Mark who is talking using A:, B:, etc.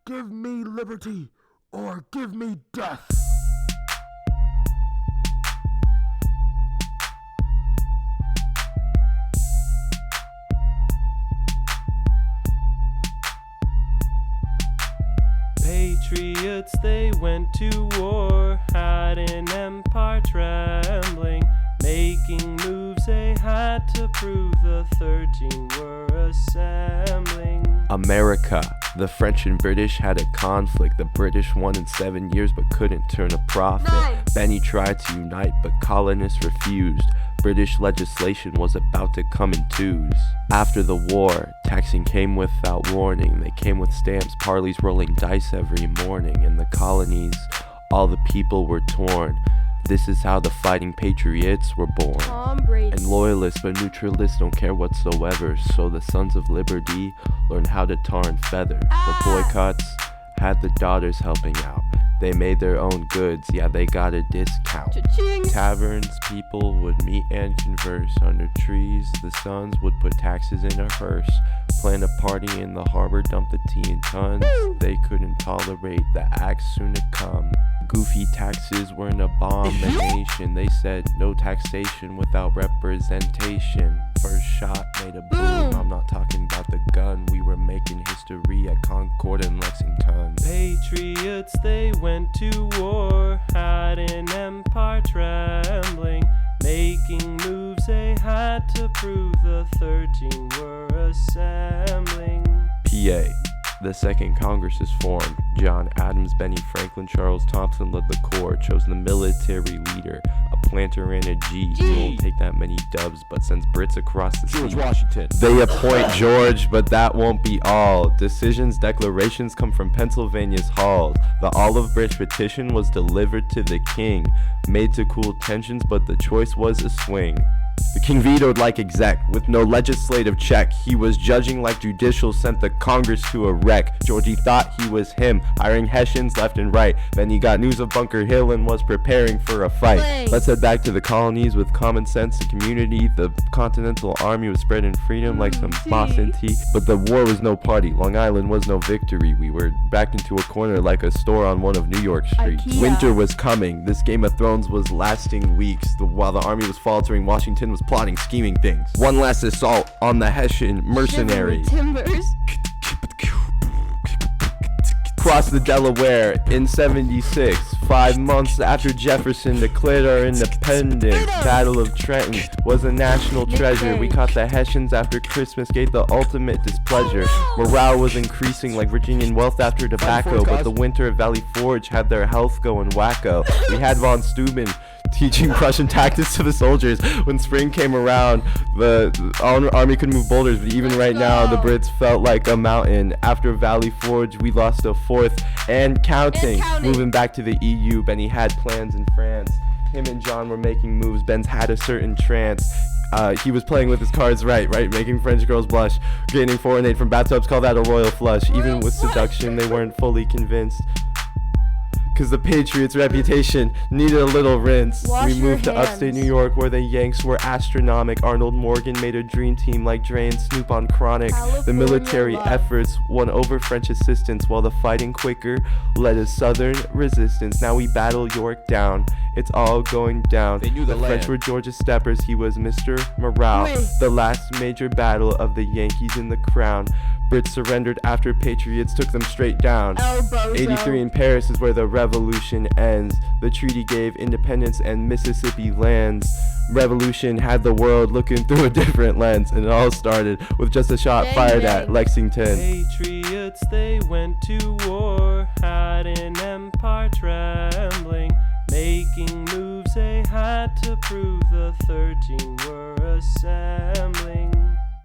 A: Give me liberty or give me death.
B: Patriots, they went to war, had an empire trembling, making moves they had to prove. The 13 were assembling.
C: America. The French and British had a conflict. The British won in 7 years but couldn't turn a profit. Benny tried to unite but colonists refused. British legislation was about to come in twos. After the war, taxing came without warning. They came with stamps, parleys, rolling dice every morning. In the colonies, all the people were torn. This is how the fighting patriots were born.
D: Tom Brady.
C: And loyalists but neutralists don't care whatsoever. So the sons of liberty learned how to tar and feather. The boycotts had the daughters helping out. They made their own goods, yeah, they got a discount.
D: Cha-ching.
C: Taverns, people would meet and converse. Under trees, the sons would put taxes in a hearse. Plan a party in the harbor, dump the tea in tons. They couldn't tolerate the axe soon to come. Goofy taxes were an abomination. They said no taxation without representation. First shot made a boom. I'm not talking about the gun. We were making history at Concord and Lexington.
B: Patriots, they went to war, had an empire trembling, making moves they had to prove. The 13 were assembling.
C: PA. The Second Congress is formed. John Adams, Benny Franklin, Charles Thompson led the corps, chose the military leader, a planter and a G. He won't take that many dubs, but sends Brits across the sea.
A: George Washington.
C: They appoint George, but that won't be all. Decisions, declarations come from Pennsylvania's halls. The olive branch petition was delivered to the king, made to cool tensions, but the choice was a swing. The king vetoed like exec, with no legislative check. He was judging like judicial, sent the Congress to a wreck. Georgie thought he was him, hiring Hessians left and right. Then he got news of Bunker Hill and was preparing for a fight. Let's head back to the colonies with common sense and community. The Continental Army was spreading freedom like some moss and tea. But the war was no party, Long Island was no victory. We were backed into a corner like a store on one of New York streets.
D: IKEA.
C: Winter was coming, this Game of Thrones was lasting weeks. While the army was faltering, Washington was plotting, scheming things. One last assault on the Hessian mercenaries.
D: Timbers.
C: Crossed the Delaware in 76, 5 months after Jefferson declared our independence. Battle of Trenton was a national treasure. We caught the Hessians after Christmas gave the ultimate displeasure. Morale was increasing like Virginian wealth after tobacco, but the winter at Valley Forge had their health going wacko. We had von Steuben teaching Prussian tactics to the soldiers. When spring came around, the army could move boulders, but even right now, the Brits felt like a mountain. After Valley Forge, we lost a fourth and counting. Moving back to the EU, Benny had plans in France. Him and John were making moves. Ben's had a certain trance. He was playing with his cards right, making French girls blush. Gaining foreign aid from bathtubs, call that a royal flush. Even with seduction, they weren't fully convinced. Cause the Patriots' reputation needed a little rinse. We moved to upstate New York where the Yanks were astronomical. Arnold Morgan made a dream team like Dre and Snoop on Chronic. The military efforts won over French assistance while the fighting Quaker led a southern resistance. Now we battle Yorktown. It's all going down.
A: They knew the land.
C: French were Georgia steppers. He was Mr. Morale. The last major battle of the Yankees in the crown. Brits surrendered after Patriots took them straight down. 83 in Paris is where the revolution ends. The treaty gave independence and Mississippi lands. Revolution had the world looking through a different lens, and it all started with just a shot fired at Lexington.
B: Patriots, they went to war, had an empire trembling, making moves they had to prove. The 13 were assembling.